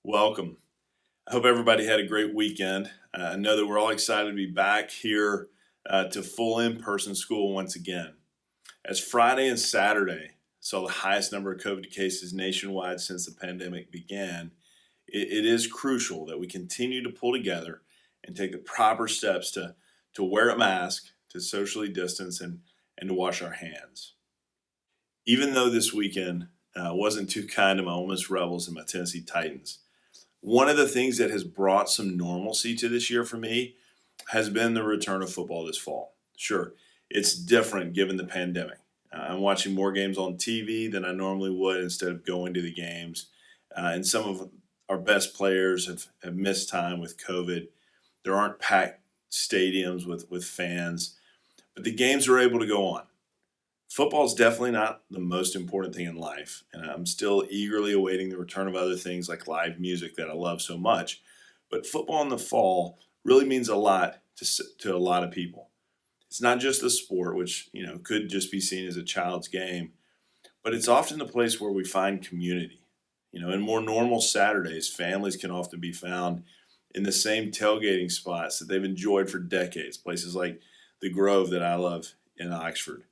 Welcome. I hope everybody had a great weekend. I know that we're all excited to be back here to full in-person school once again. As Friday and Saturday saw the highest number of COVID cases nationwide since the pandemic began, it is crucial that we continue to pull together and take the proper steps to wear a mask, to socially distance, and to wash our hands. Even though this weekend wasn't too kind to my Ole Miss Rebels and my Tennessee Titans, one of the things that has brought some normalcy to this year for me has been the return of football this fall. Sure, it's different given the pandemic. I'm watching more games on TV than I normally would instead of going to the games. And some of our best players have missed time with COVID. There aren't packed stadiums with fans, but the games are able to go on. Football is definitely not the most important thing in life, and I'm still eagerly awaiting the return of other things like live music that I love so much. But football in the fall really means a lot to a lot of people. It's not just the sport, which could just be seen as a child's game, but it's often the place where we find community. In more normal Saturdays, families can often be found in the same tailgating spots that they've enjoyed for decades, places like the Grove that I love in Oxford.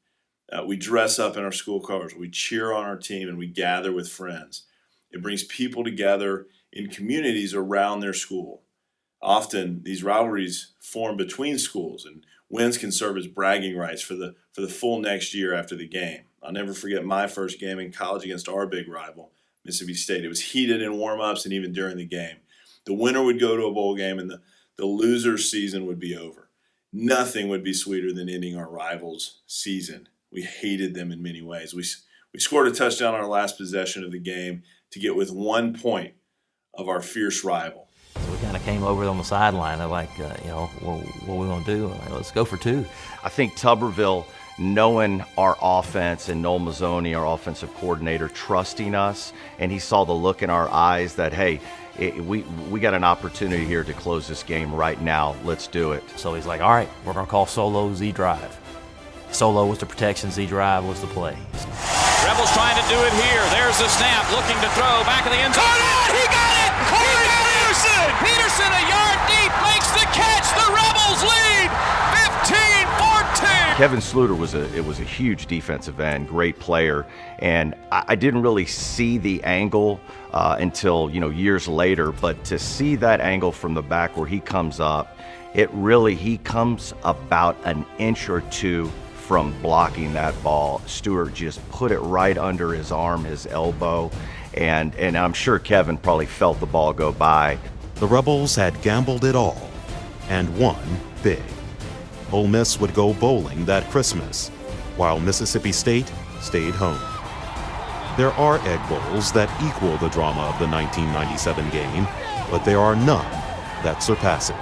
We dress up in our school colors, we cheer on our team, and we gather with friends. It brings people together in communities around their school. Often, these rivalries form between schools, and wins can serve as bragging rights for the full next year after the game. I'll never forget my first game in college against our big rival, Mississippi State. It was heated in warm-ups and even during the game. The winner would go to a bowl game, and the loser's season would be over. Nothing would be sweeter than ending our rivals' season. We hated them in many ways. We scored a touchdown on our last possession of the game to get with 1 point of our fierce rival. So we kind of came over on the sideline. They're like, what are we going to do? Like, let's go for two. I think Tuberville, knowing our offense and Noel Mazzoni, our offensive coordinator, trusting us, and he saw the look in our eyes that, hey, we got an opportunity here to close this game right now. Let's do it. So he's like, all right, we're going to call Solo Z Drive. Solo was the protection, Z Drive was the play. Rebels trying to do it here. There's the snap, looking to throw, back of the end zone. He got it! Corey Peterson! Peterson a yard deep, makes the catch. The Rebels lead 15-14. Kevin Sluter was a huge defensive end, great player, and I didn't really see the angle until years later, but to see that angle from the back where he comes up, he comes about an inch or two from blocking that ball. Stewart just put it right under his arm, his elbow, and I'm sure Kevin probably felt the ball go by. The Rebels had gambled it all and won big. Ole Miss would go bowling that Christmas, while Mississippi State stayed home. There are Egg Bowls that equal the drama of the 1997 game, but there are none that surpass it.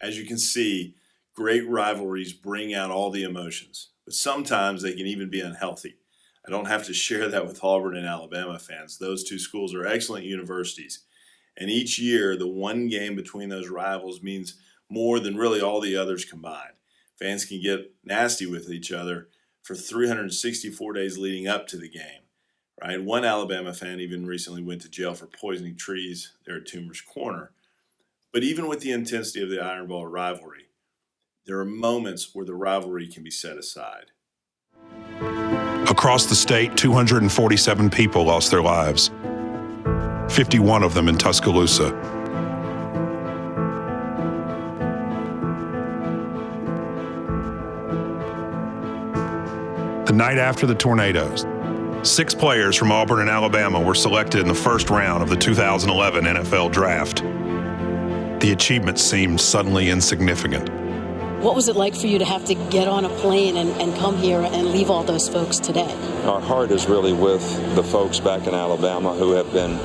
As you can see, great rivalries bring out all the emotions, but sometimes they can even be unhealthy. I don't have to share that with Auburn and Alabama fans. Those two schools are excellent universities, and each year the one game between those rivals means more than really all the others combined. Fans can get nasty with each other for 364 days leading up to the game, right? One Alabama fan even recently went to jail for poisoning trees there at Toomer's Corner. But even with the intensity of the Iron Bowl rivalry, there are moments where the rivalry can be set aside. Across the state, 247 people lost their lives, 51 of them in Tuscaloosa. The night after the tornadoes, 6 players from Auburn and Alabama were selected in the first round of the 2011 NFL Draft. The achievement seemed suddenly insignificant. What was it like for you to have to get on a plane and come here and leave all those folks today? Our heart is really with the folks back in Alabama who have been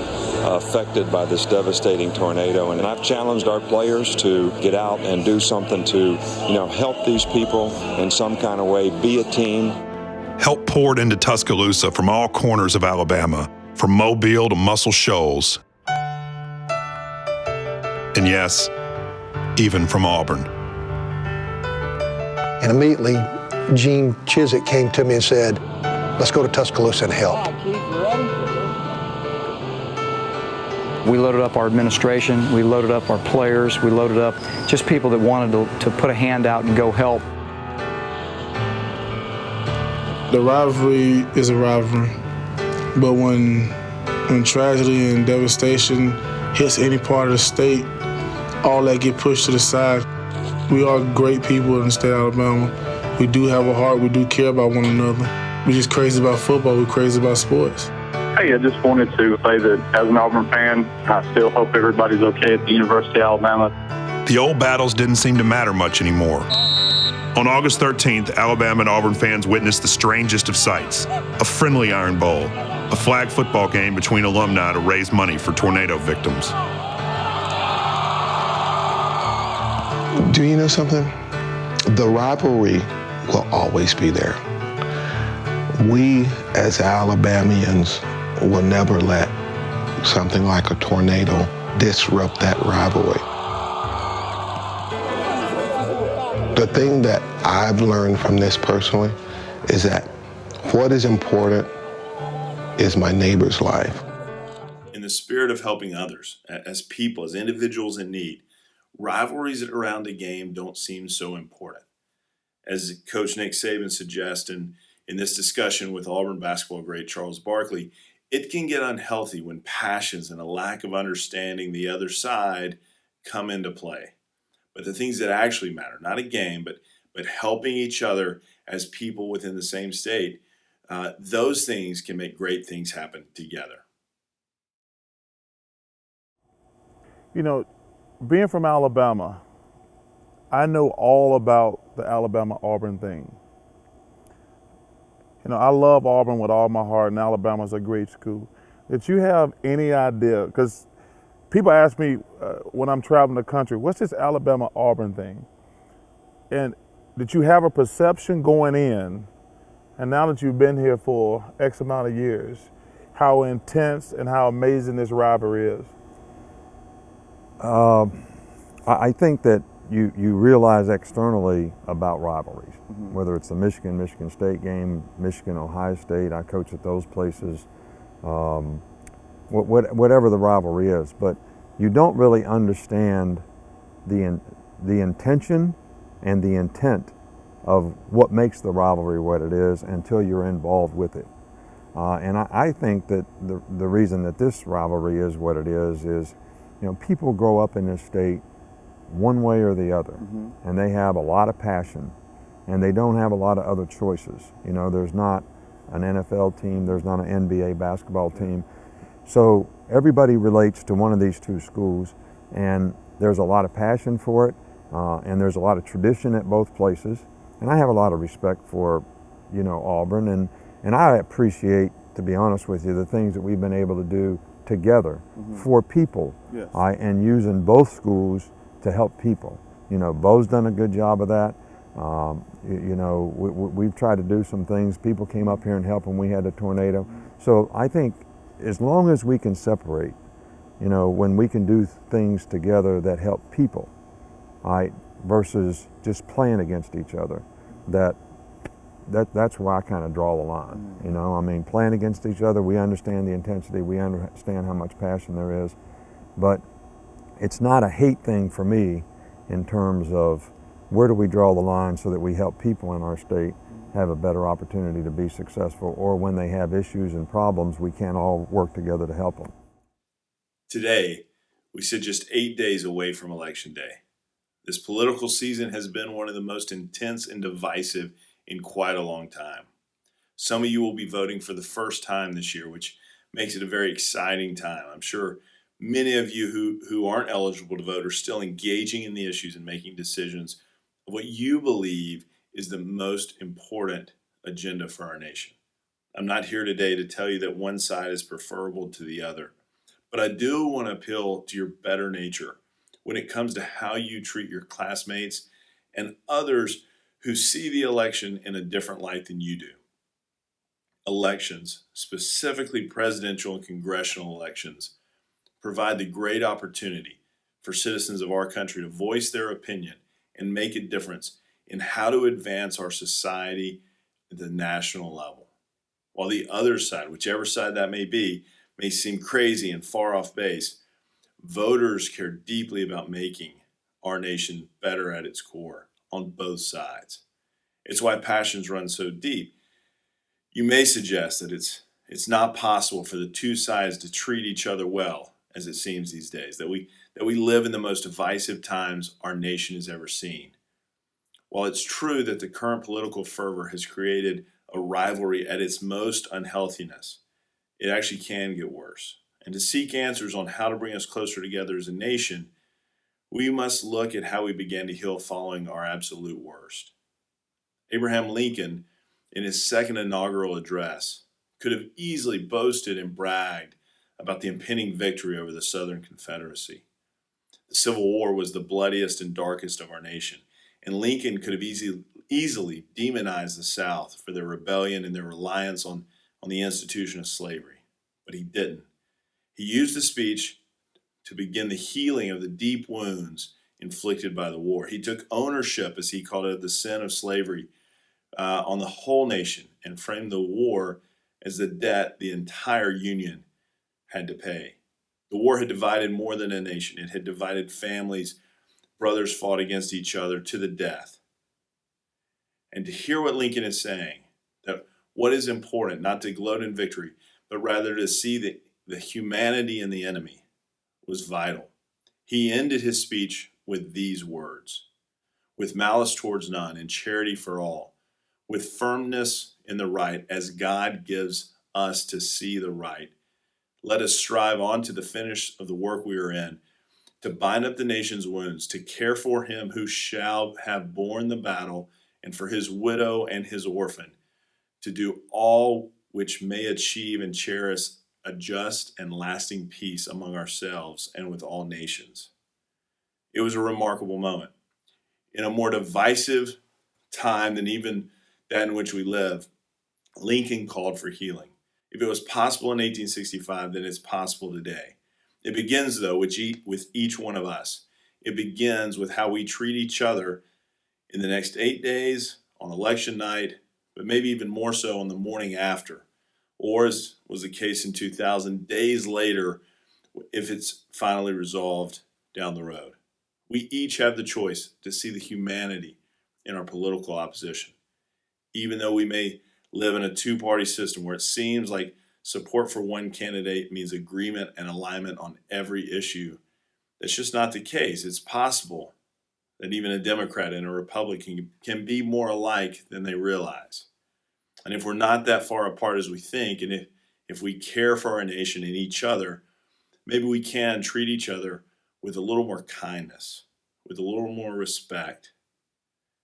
affected by this devastating tornado. And I've challenged our players to get out and do something to, help these people in some kind of way, be a team. Help poured into Tuscaloosa from all corners of Alabama, from Mobile to Muscle Shoals. And yes, even from Auburn. And immediately, Gene Chizik came to me and said, let's go to Tuscaloosa and help. We loaded up our administration, we loaded up our players, we loaded up just people that wanted to put a hand out and go help. The rivalry is a rivalry, but when tragedy and devastation hits any part of the state, all that get pushed to the side. We are great people in the state of Alabama. We do have a heart. We do care about one another. We're just crazy about football. We're crazy about sports. Hey, I just wanted to say that as an Auburn fan, I still hope everybody's okay at the University of Alabama. The old battles didn't seem to matter much anymore. On August 13th, Alabama and Auburn fans witnessed the strangest of sights, a friendly Iron Bowl, a flag football game between alumni to raise money for tornado victims. Do you know something? The rivalry will always be there. We, as Alabamians, will never let something like a tornado disrupt that rivalry. The thing that I've learned from this personally is that what is important is my neighbor's life. In the spirit of helping others, as people, as individuals in need, rivalries around a game don't seem so important. As Coach Nick Saban suggests in this discussion with Auburn basketball great Charles Barkley, it can get unhealthy when passions and a lack of understanding the other side come into play. But the things that actually matter, not a game, but helping each other as people within the same state, those things can make great things happen together. Being from Alabama, I know all about the Alabama-Auburn thing. I love Auburn with all my heart, and Alabama's a great school. Did you have any idea, because people ask me when I'm traveling the country, what's this Alabama-Auburn thing? And did you have a perception going in, and now that you've been here for X amount of years, how intense and how amazing this rivalry is? I think that you realize externally about rivalries, whether it's the Michigan State game, Michigan-Ohio State. I coach at those places, whatever the rivalry is. But you don't really understand the intention and the intent of what makes the rivalry what it is until you're involved with it. And I think that the reason that this rivalry is what it is people grow up in this state one way or the other, and they have a lot of passion, and they don't have a lot of other choices. There's not an NFL team, there's not an NBA basketball team. So everybody relates to one of these two schools, and there's a lot of passion for it, and there's a lot of tradition at both places. And I have a lot of respect for, Auburn, and I appreciate, to be honest with you, the things that we've been able to do together for people, yes. And using both schools to help people. Bo's done a good job of that. We've tried to do some things. People came up here and helped when we had a tornado. So I think as long as we can separate, when we can do things together that help people, versus just playing against each other, that's where I kind of draw the line. Playing against each other, we understand the intensity, we understand how much passion there is, but it's not a hate thing for me in terms of where do we draw the line so that we help people in our state have a better opportunity to be successful, or when they have issues and problems, we can't all work together to help them. Today, we sit just 8 days away from Election Day. This political season has been one of the most intense and divisive in quite a long time. Some of you will be voting for the first time this year, which makes it a very exciting time. I'm sure many of you who aren't eligible to vote are still engaging in the issues and making decisions of what you believe is the most important agenda for our nation. I'm not here today to tell you that one side is preferable to the other, but I do want to appeal to your better nature when it comes to how you treat your classmates and others who see the election in a different light than you do. Elections, specifically presidential and congressional elections, provide the great opportunity for citizens of our country to voice their opinion and make a difference in how to advance our society at the national level. While the other side, whichever side that may be, may seem crazy and far off base, voters care deeply about making our nation better at its core on both sides. It's why passions run so deep. You may suggest that it's not possible for the two sides to treat each other well, as it seems these days, that we live in the most divisive times our nation has ever seen. While it's true that the current political fervor has created a rivalry at its most unhealthiness, it actually can get worse. And to seek answers on how to bring us closer together as a nation, we must look at how we began to heal following our absolute worst. Abraham Lincoln, in his second inaugural address, could have easily boasted and bragged about the impending victory over the Southern Confederacy. The Civil War was the bloodiest and darkest of our nation, and Lincoln could have easily demonized the South for their rebellion and their reliance on the institution of slavery. But he didn't. He used the speech to begin the healing of the deep wounds inflicted by the war. He took ownership, as he called it, of the sin of slavery on the whole nation and framed the war as the debt the entire Union had to pay. The war had divided more than a nation. It had divided families. Brothers fought against each other to the death. And to hear what Lincoln is saying, that what is important, not to gloat in victory, but rather to see the humanity in the enemy, was vital. He ended his speech with these words: with malice towards none and charity for all, with firmness in the right as God gives us to see the right, let us strive on to the finish of the work we are in, to bind up the nation's wounds, to care for him who shall have borne the battle, and for his widow and his orphan, to do all which may achieve and cherish a just and lasting peace among ourselves and with all nations. It was a remarkable moment. In a more divisive time than even that in which we live, Lincoln called for healing. If it was possible in 1865, then it's possible today. It begins, though, with each one of us. It begins with how we treat each other in the next 8 days, on election night, but maybe even more so on the morning after, or as was the case in 2000, days later, if it's finally resolved down the road. We each have the choice to see the humanity in our political opposition. Even though we may live in a two-party system where it seems like support for one candidate means agreement and alignment on every issue, that's just not the case. It's possible that even a Democrat and a Republican can be more alike than they realize. And if we're not that far apart as we think, and if we care for our nation and each other, maybe we can treat each other with a little more kindness, with a little more respect,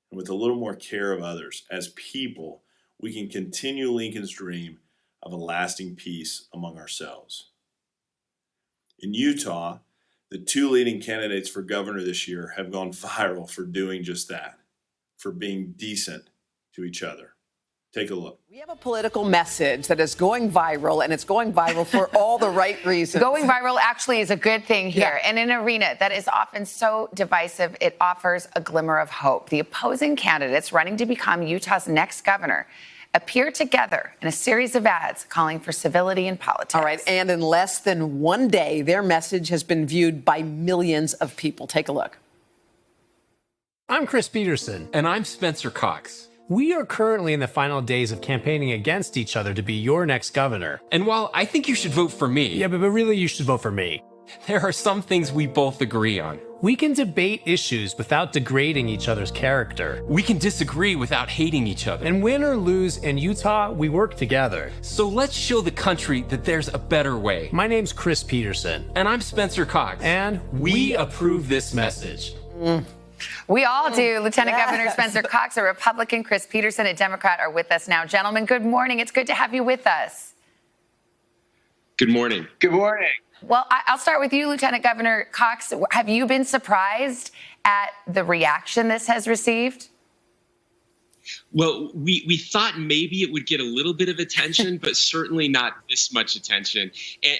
and with a little more care of others. As people, we can continue Lincoln's dream of a lasting peace among ourselves. In Utah, the two leading candidates for governor this year have gone viral for doing just that, for being decent to each other. Take a look. We have a political message that is going viral, and it's going viral for all the right reasons. Going viral actually is a good thing here. Yeah. In an arena that is often so divisive, it offers a glimmer of hope. The opposing candidates running to become Utah's next governor appear together in a series of ads calling for civility in politics. All right, and in less than 1 day, their message has been viewed by millions of people. Take a look. I'm Chris Peterson. And I'm Spencer Cox. We are currently in the final days of campaigning against each other to be your next governor. And while I think you should vote for me... Yeah, but really you should vote for me. There are some things we both agree on. We can debate issues without degrading each other's character. We can disagree without hating each other. And win or lose in Utah, we work together. So let's show the country that there's a better way. My name's Chris Peterson. And I'm Spencer Cox. And we approve this message. We all do. Lieutenant Governor Spencer Cox, a Republican, Chris Peterson, a Democrat, are with us now. Gentlemen, good morning. It's good to have you with us. Good morning. Good morning. Well, I'll start with you, Lieutenant Governor Cox. Have you been surprised at the reaction this has received? Well, we thought maybe it would get a little bit of attention, but certainly not this much attention.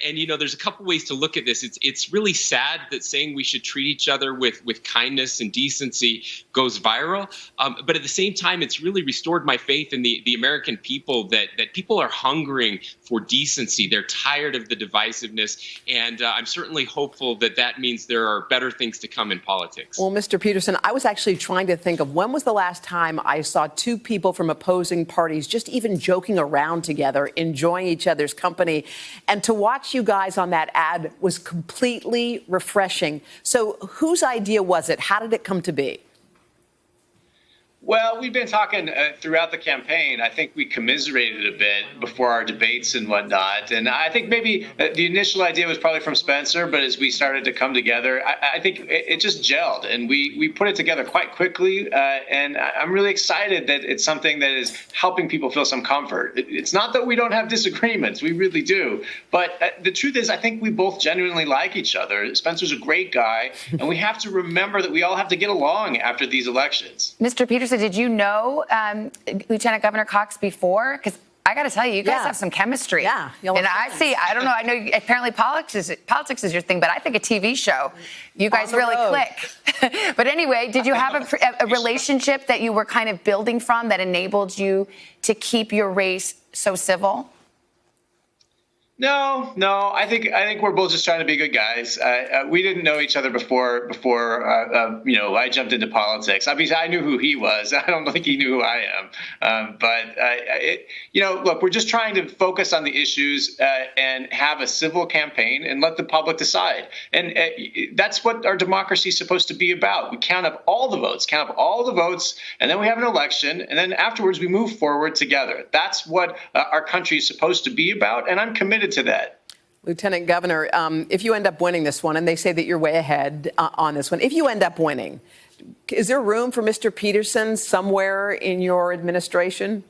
And you know, there's a couple ways to look at this. It's really sad that saying we should treat each other with kindness and decency goes viral. But at the same time, it's really restored my faith in the American people, that people are hungering for decency. They're tired of the divisiveness. And I'm certainly hopeful that that means there are better things to come in politics. Well, Mr. Peterson, I was actually trying to think of when was the last time I saw two people from opposing parties just even joking around together, enjoying each other's company. And to watch you guys on that ad was completely refreshing. So whose idea was it? How did it come to be? Well, we've been talking throughout the campaign. I think we commiserated a bit before our debates and whatnot. And I think maybe the initial idea was probably from Spencer, but as we started to come together, I think it just gelled. And we put it together quite quickly. And I'm really excited that it's something that is helping people feel some comfort. It's not that we don't have disagreements. We really do. But the truth is, I think we both genuinely like each other. Spencer's a great guy. And we have to remember that we all have to get along after these elections. Mr. Peterson, did you know Lieutenant Governor Cox before? Because I got to tell you, you guys have some chemistry. Yeah. And I don't know, I know apparently politics is your thing, but I think a TV show, you guys really click. But anyway, did you have a relationship that you were kind of building from that enabled you to keep your race so civil? No. I think we're both just trying to be good guys. We didn't know each other before I jumped into politics. Obviously, I knew who he was. I don't think he knew who I am. Look, we're just trying to focus on the issues and have a civil campaign and let the public decide. And that's what our democracy is supposed to be about. We count up all the votes, and then we have an election, and then afterwards we move forward together. That's what our country is supposed to be about, and I'm committed to that. Lieutenant Governor, if you end up winning this one, and they say that you're way ahead on this one, if you end up winning, is there room for Mr. Peterson somewhere in your administration?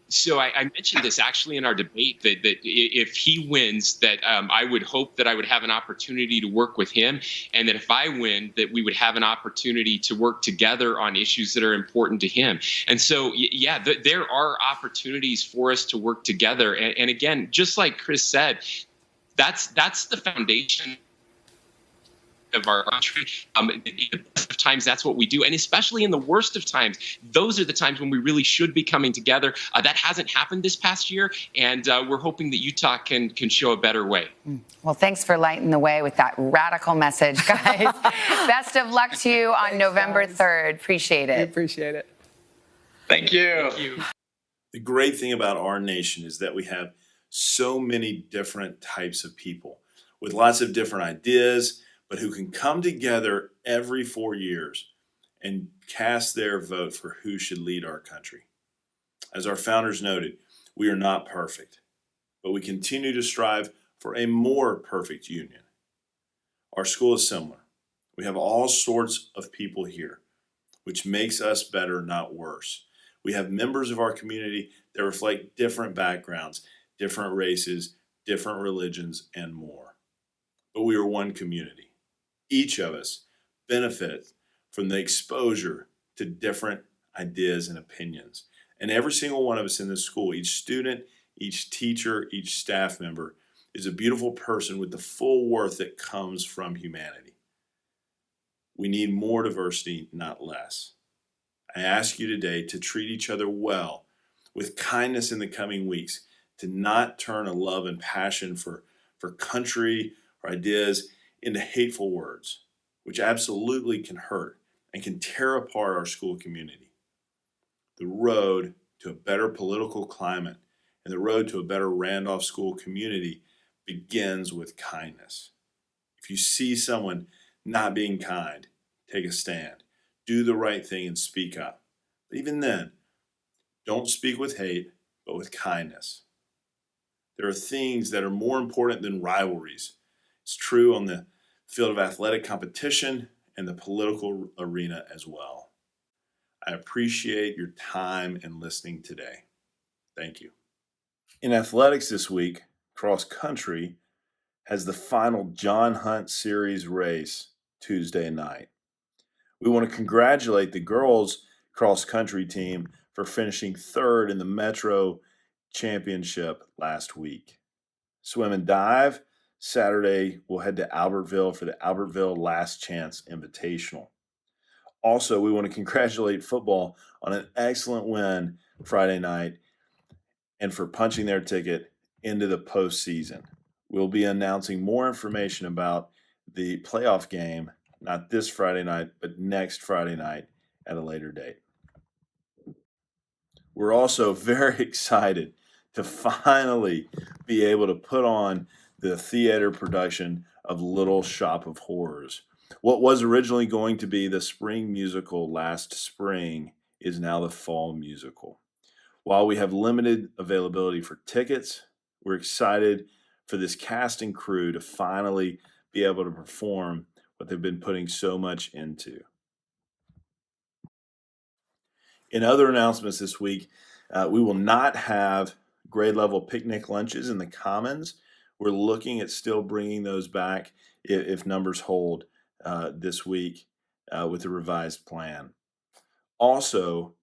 So I mentioned this actually in our debate that if he wins, that I would hope that I would have an opportunity to work with him, and that if I win, that we would have an opportunity to work together on issues that are important to him. And so, yeah, there are opportunities for us to work together. And again, just like Chris said, that's the foundation of our country. In the best of times, that's what we do. And especially in the worst of times, those are the times when we really should be coming together. That hasn't happened this past year, and we're hoping that Utah can show a better way. Well, thanks for lighting the way with that radical message, guys. Best of luck to you on November 3rd. Appreciate it. Appreciate it. Thank you. The great thing about our nation is that we have so many different types of people with lots of different ideas, but who can come together every 4 years and cast their vote for who should lead our country. As our founders noted, we are not perfect, but we continue to strive for a more perfect union. Our school is similar. We have all sorts of people here, which makes us better, not worse. We have members of our community that reflect different backgrounds, different races, different religions, and more. But we are one community. Each of us benefits from the exposure to different ideas and opinions. And every single one of us in this school, each student, each teacher, each staff member, is a beautiful person with the full worth that comes from humanity. We need more diversity, not less. I ask you today to treat each other well, with kindness in the coming weeks, to not turn a love and passion for country or ideas into hateful words, which absolutely can hurt and can tear apart our school community. The road to a better political climate and the road to a better Randolph School community begins with kindness. If you see someone not being kind, take a stand. Do the right thing and speak up. But even then, don't speak with hate, but with kindness. There are things that are more important than rivalries. It's true on the field of athletic competition and the political arena as well. I appreciate your time and listening today. Thank you. In athletics this week, cross country has the final John Hunt Series race Tuesday night. We want to congratulate the girls cross country team for finishing third in the Metro Championship last week. Swim and dive, Saturday we'll head to Albertville for the Albertville Last Chance Invitational. Also, we want to congratulate football on an excellent win Friday night and for punching their ticket into the postseason. We'll be announcing more information about the playoff game, not this Friday night, but next Friday night at a later date. We're also very excited to finally be able to put on the theater production of Little Shop of Horrors. What was originally going to be the spring musical last spring is now the fall musical. While we have limited availability for tickets, we're excited for this cast and crew to finally be able to perform what they've been putting so much into. In other announcements this week, we will not have grade level picnic lunches in the Commons. We're looking at still bringing those back if numbers hold this week with the revised plan. Also,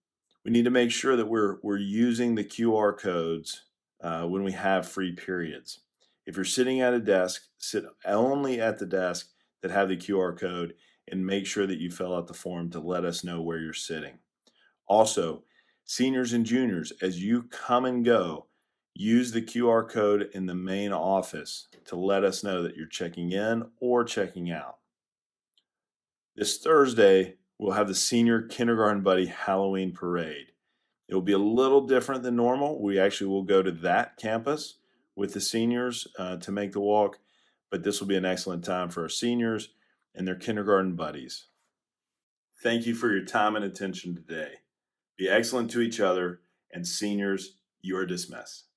we need to make sure that we're using the QR codes when we have free periods. If you're sitting at a desk, sit only at the desk that have the QR code and make sure that you fill out the form to let us know where you're sitting. Also, seniors and juniors, as you come and go, use the QR code in the main office to let us know that you're checking in or checking out. This Thursday, we'll have the Senior Kindergarten Buddy Halloween Parade. It will be a little different than normal. We actually will go to that campus with the seniors to make the walk, but this will be an excellent time for our seniors and their kindergarten buddies. Thank you for your time and attention today. Be excellent to each other, and seniors, you are dismissed.